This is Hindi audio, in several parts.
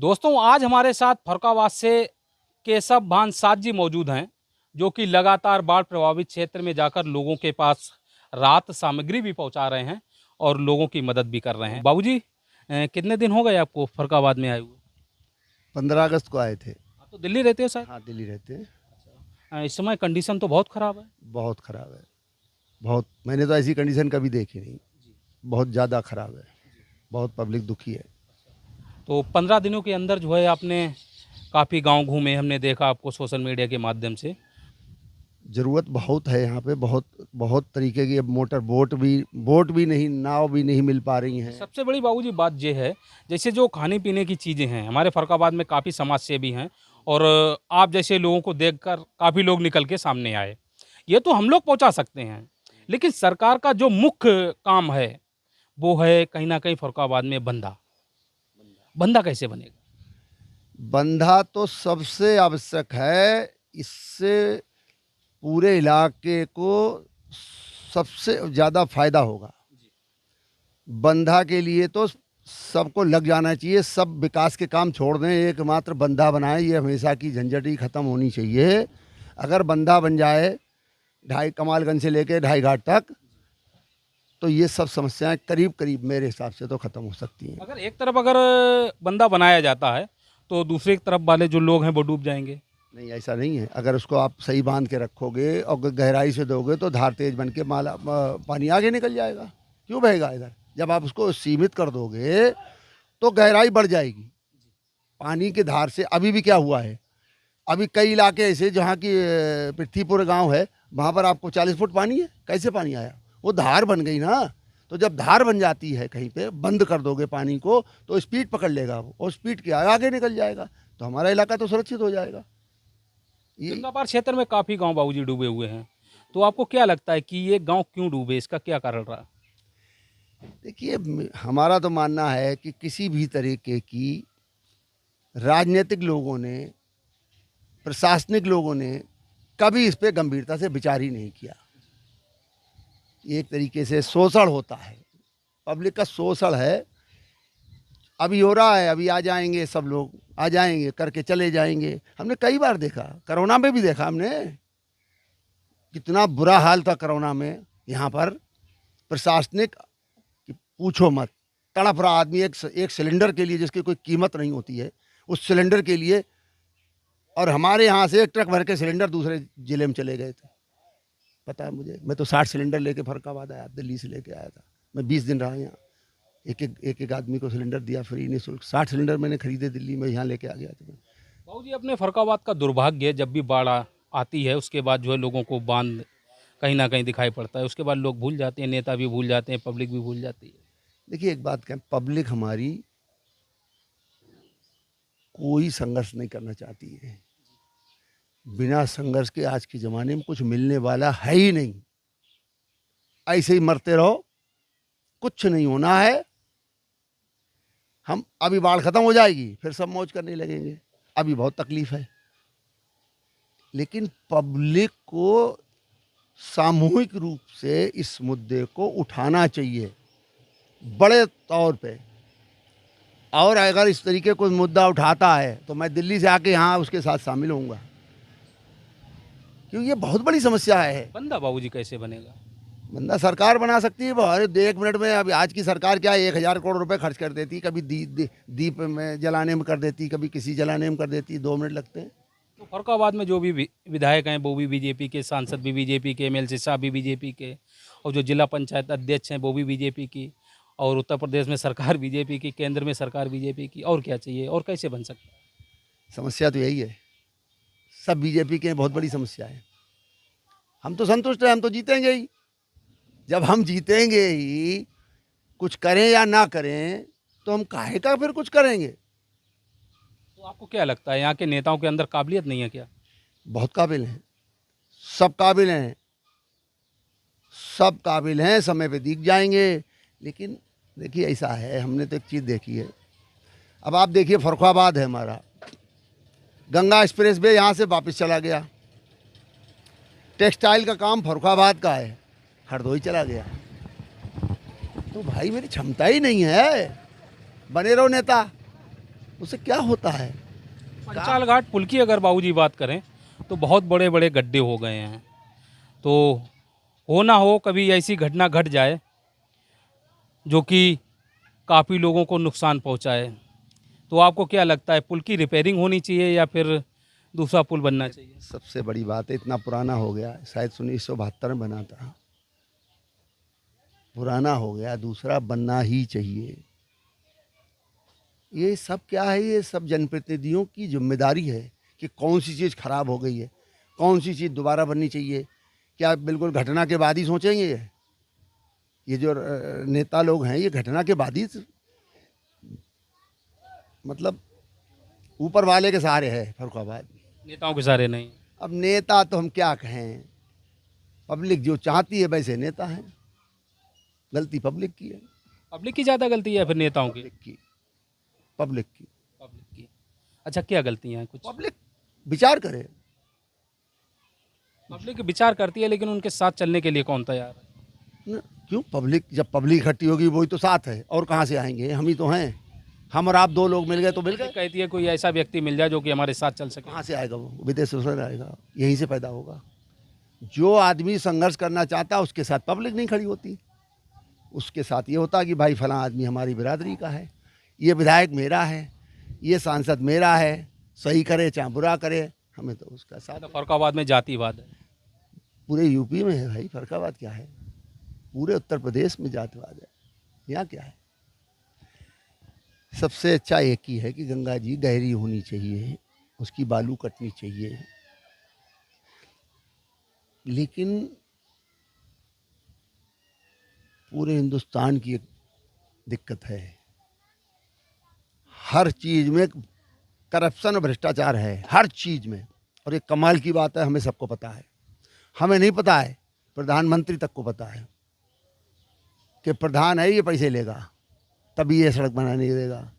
दोस्तों आज हमारे साथ फर्रुखाबाद से केशव भान साथ जी मौजूद हैं, जो कि लगातार बाढ़ प्रभावित क्षेत्र में जाकर लोगों के पास राहत सामग्री भी पहुंचा रहे हैं और लोगों की मदद भी कर रहे हैं। बाबूजी, कितने दिन हो गए आपको फर्रुखाबाद में आए हुए? 15 अगस्त को आए थे। आप तो दिल्ली रहते हो शायद। हाँ, दिल्ली रहते हैं। इस समय कंडीशन तो बहुत ख़राब है। बहुत ख़राब है, बहुत। मैंने तो ऐसी कंडीशन कभी देखी नहीं। बहुत ज़्यादा ख़राब है, बहुत पब्लिक दुखी है। तो 15 दिनों के अंदर जो है आपने काफ़ी गांव घूमे, हमने देखा आपको सोशल मीडिया के माध्यम से। ज़रूरत बहुत है यहाँ पे, बहुत बहुत तरीके की। अब मोटर बोट भी नहीं, नाव भी नहीं मिल पा रही हैं। सबसे बड़ी बाबूजी बात ये है, जैसे जो खाने पीने की चीज़ें हैं, हमारे फर्रुखाबाद में काफ़ी समाज सेवी हैं और आप जैसे लोगों को देखकर काफ़ी लोग निकल के सामने आए। ये तो हम लोग पहुंचा सकते हैं, लेकिन सरकार का जो मुख्य काम है वो है कहीं ना कहीं फर्रुखाबाद में बंधा। बंधा कैसे बनेगा? बंधा तो सबसे आवश्यक है। इससे पूरे इलाके को सबसे ज़्यादा फायदा होगा। बंधा के लिए तो सबको लग जाना चाहिए। सब विकास के काम छोड़ दें, एकमात्र बंधा बनाए। ये हमेशा की झंझट ही ख़त्म होनी चाहिए। अगर बंधा बन जाए कमालगंज से लेके ढाई घाट तक, तो ये सब समस्याएं करीब करीब मेरे हिसाब से तो ख़त्म हो सकती हैं। अगर एक तरफ अगर बंधा बनाया जाता है तो दूसरी तरफ वाले जो लोग हैं वो डूब जाएंगे। नहीं, ऐसा नहीं है। अगर उसको आप सही बांध के रखोगे और गहराई से दोगे तो धार तेज बन के पानी आगे निकल जाएगा। क्यों बहेगा इधर? जब आप उसको सीमित कर दोगे तो गहराई बढ़ जाएगी पानी की धार से। अभी भी क्या हुआ है, अभी कई इलाके ऐसे जहाँ की पृथ्वीपुर गांव है, वहाँ पर आपको 40 फुट पानी है। कैसे पानी आया? वो धार बन गई ना। तो जब धार बन जाती है, कहीं पे बंद कर दोगे पानी को तो स्पीड पकड़ लेगा वो, और स्पीड के आगे निकल जाएगा, तो हमारा इलाका तो सुरक्षित हो जाएगा। ये गंगापार क्षेत्र में काफ़ी गांव बाबूजी डूबे हुए हैं, तो आपको क्या लगता है कि ये गांव क्यों डूबे, इसका क्या कारण रहा? देखिए, हमारा तो मानना है कि किसी भी तरीके की राजनीतिक लोगों ने, प्रशासनिक लोगों ने कभी इस पे गंभीरता से विचार ही नहीं किया। एक तरीके से शोषण होता है, पब्लिक का शोषण है। अभी हो रहा है, अभी आ जाएंगे सब लोग, आ जाएंगे करके चले जाएंगे। हमने कई बार देखा, कोरोना में भी देखा हमने, कितना बुरा हाल था कोरोना में यहाँ पर। प्रशासनिक कि पूछो मत, तड़प रहा आदमी एक सिलेंडर के लिए जिसकी कोई कीमत नहीं होती है, उस सिलेंडर के लिए। और हमारे यहाँ से एक ट्रक भर के सिलेंडर दूसरे ज़िले में चले गए थे। पता है मुझे, मैं तो 60 सिलेंडर लेके फर्रुखाबाद आया, दिल्ली से लेके आया था। मैं 20 दिन रहा यहाँ। एक आदमी को सिलेंडर दिया फ्री निःशुल्क। 60 सिलेंडर मैंने खरीदे दिल्ली में, यहाँ लेके आ गया था। बाबूजी, अपने फर्रुखाबाद का दुर्भाग्य, जब भी बाढ़ आती है उसके बाद जो है लोगों को बांध कहीं ना कहीं दिखाई पड़ता है। उसके बाद लोग भूल जाते हैं, नेता भी भूल जाते हैं, पब्लिक भी भूल जाती है। देखिए, एक बात कहें, पब्लिक हमारी कोई संघर्ष नहीं करना चाहती है। बिना संघर्ष के आज के ज़माने में कुछ मिलने वाला है ही नहीं। ऐसे ही मरते रहो, कुछ नहीं होना है। हम अभी बाढ़ ख़त्म हो जाएगी, फिर सब मौज करने लगेंगे। अभी बहुत तकलीफ़ है, लेकिन पब्लिक को सामूहिक रूप से इस मुद्दे को उठाना चाहिए बड़े तौर पे। और अगर इस तरीके कोई मुद्दा उठाता है तो मैं दिल्ली से आके यहाँ उसके साथ शामिल होऊंगा, क्योंकि ये बहुत बड़ी समस्या है। बंदा बाबूजी कैसे बनेगा? बंदा सरकार बना सकती है। अरे 1 मिनट में, अभी आज की सरकार क्या है, 1000 करोड़ रुपए खर्च कर देती, कभी दीप में जलाने में कर देती, कभी किसी जलाने में कर देती। 2 मिनट लगते हैं। तो फर्रुखाबाद में जो भी विधायक हैं वो भी बीजेपी के, सांसद भी बीजेपी के, एमएलसी साहब भी बीजेपी के, और जो जिला पंचायत अध्यक्ष हैं वो भी बीजेपी की, और उत्तर प्रदेश में सरकार बीजेपी की, केंद्र में सरकार बीजेपी की। और क्या चाहिए, और कैसे बन सकता है? समस्या तो यही है, सब बीजेपी के हैं। बहुत बड़ी समस्या है। हम तो संतुष्ट हैं, हम तो जीतेंगे ही। जब हम जीतेंगे ही, कुछ करें या ना करें, तो हम काहे का फिर कुछ करेंगे। तो आपको क्या लगता है, यहाँ के नेताओं के अंदर काबिलियत नहीं है क्या? बहुत काबिल हैं, सब काबिल हैं, सब काबिल हैं, समय पे दिख जाएंगे। लेकिन देखिए, ऐसा है, हमने तो एक चीज़ देखी है। अब आप देखिए, फर्रुखाबाद है हमारा, गंगा एक्सप्रेस वे यहाँ से वापस चला गया। टेक्सटाइल का काम फर्रुखाबाद का है, हरदोई चला गया। तो भाई, मेरी क्षमता ही नहीं है। बने रहो नेता, उससे क्या होता है? पंचाल घाट पुल की अगर बाबूजी बात करें तो बहुत बड़े बड़े गड्ढे हो गए हैं। तो हो ना हो कभी ऐसी घटना घट जाए जो कि काफ़ी लोगों को नुकसान पहुंचाए, तो आपको क्या लगता है पुल की रिपेयरिंग होनी चाहिए या फिर दूसरा पुल बनना चाहिए? सबसे बड़ी बात है, इतना पुराना हो गया, शायद 1972 में बना था, पुराना हो गया, दूसरा बनना ही चाहिए। ये सब क्या है? ये सब जनप्रतिनिधियों की जिम्मेदारी है कि कौन सी चीज़ खराब हो गई है, कौन सी चीज़ दोबारा बननी चाहिए। क्या बिल्कुल घटना के बाद ही सोचेंगे? ये जो नेता लोग हैं, ये घटना के बाद ही मतलब ऊपर वाले के सहारे है फर्रुखाबाद। नेताओं के सहारे नहीं। अब नेता तो हम क्या कहें, पब्लिक जो चाहती है वैसे नेता हैं। गलती पब्लिक की है, पब्लिक की ज़्यादा गलती है या फिर नेताओं की? पब्लिक की। पब्लिक की। अच्छा, क्या गलतियाँ हैं कुछ? पब्लिक विचार करे। पब्लिक विचार करती है लेकिन उनके साथ चलने के लिए कौन तैयार है? क्यों? पब्लिक, जब पब्लिक इकट्ठी होगी वही तो साथ है, और कहाँ से आएंगे? हम ही तो हैं। हम और आप दो लोग मिल गए तो मिल गए। कहती है कोई ऐसा व्यक्ति मिल जाए जो कि हमारे साथ चल सके। कहाँ से आएगा? वो विदेश से आएगा, यहीं से पैदा होगा। जो आदमी संघर्ष करना चाहता है उसके साथ पब्लिक नहीं खड़ी होती। उसके साथ ये होता कि भाई फलां आदमी हमारी बिरादरी का है, ये विधायक मेरा है, ये सांसद मेरा है, सही करे चाहे बुरा करे, हमें तो उसका साथ। फर्रुखाबाद में जातिवाद है। पूरे यूपी में है भाई, फर्रुखाबाद क्या है? पूरे उत्तर प्रदेश में जातिवाद है। यहाँ क्या है? सबसे अच्छा एक ही है कि गंगा जी गहरी होनी चाहिए, उसकी बालू कटनी चाहिए। लेकिन पूरे हिंदुस्तान की एक दिक्कत है, हर चीज़ में करप्शन और भ्रष्टाचार है, हर चीज़ में। और एक कमाल की बात है, हमें सबको पता है। हमें नहीं पता है, प्रधानमंत्री तक को पता है कि प्रधान है ये पैसे लेगा तभी ये सड़क बनाने देगा।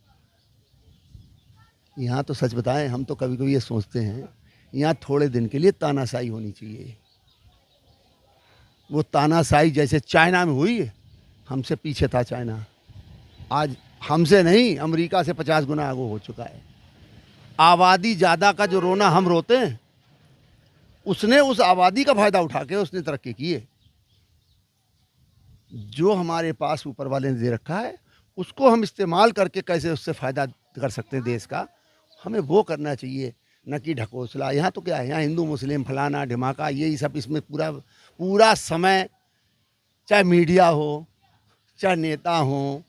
यहाँ तो सच बताएं, हम तो कभी कभी ये सोचते हैं यहाँ थोड़े दिन के लिए तानाशाही होनी चाहिए। वो तानाशाही जैसे चाइना में हुई, हमसे पीछे था चाइना, आज हमसे नहीं अमेरिका से 50 गुना आगे हो चुका है। आबादी ज़्यादा का जो रोना हम रोते हैं, उसने उस आबादी का फायदा उठा के उसने तरक्की की है। जो हमारे पास ऊपर वाले ने दे रखा है उसको हम इस्तेमाल करके कैसे उससे फ़ायदा कर सकते हैं देश का, हमें वो करना चाहिए, न कि ढकोसला। यहाँ तो क्या है, यहाँ हिंदू मुस्लिम फलाना ढिमाका यही सब, इसमें पूरा समय, चाहे मीडिया हो चाहे नेता हो,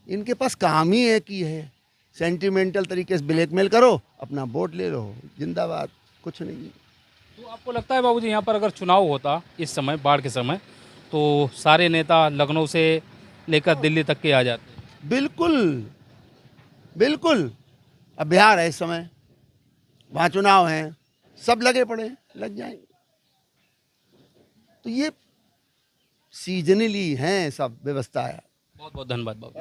इनके पास काम ही एक ही है, सेंटिमेंटल तरीके से ब्लैकमेल करो, अपना वोट ले लो, जिंदाबाद, कुछ नहीं। तो आपको लगता है बाबूजी यहाँ पर अगर चुनाव होता इस समय, बाढ़ के समय, तो सारे नेता लखनऊ से लेकर दिल्ली तक के आ जाते? बिल्कुल बिल्कुल। अब बिहार है इस समय, वहाँ चुनाव हैं, सब लगे पड़े हैं, लग जाएंगे। तो ये सीजनली हैं सब व्यवस्था है। बहुत बहुत धन्यवाद बाबू।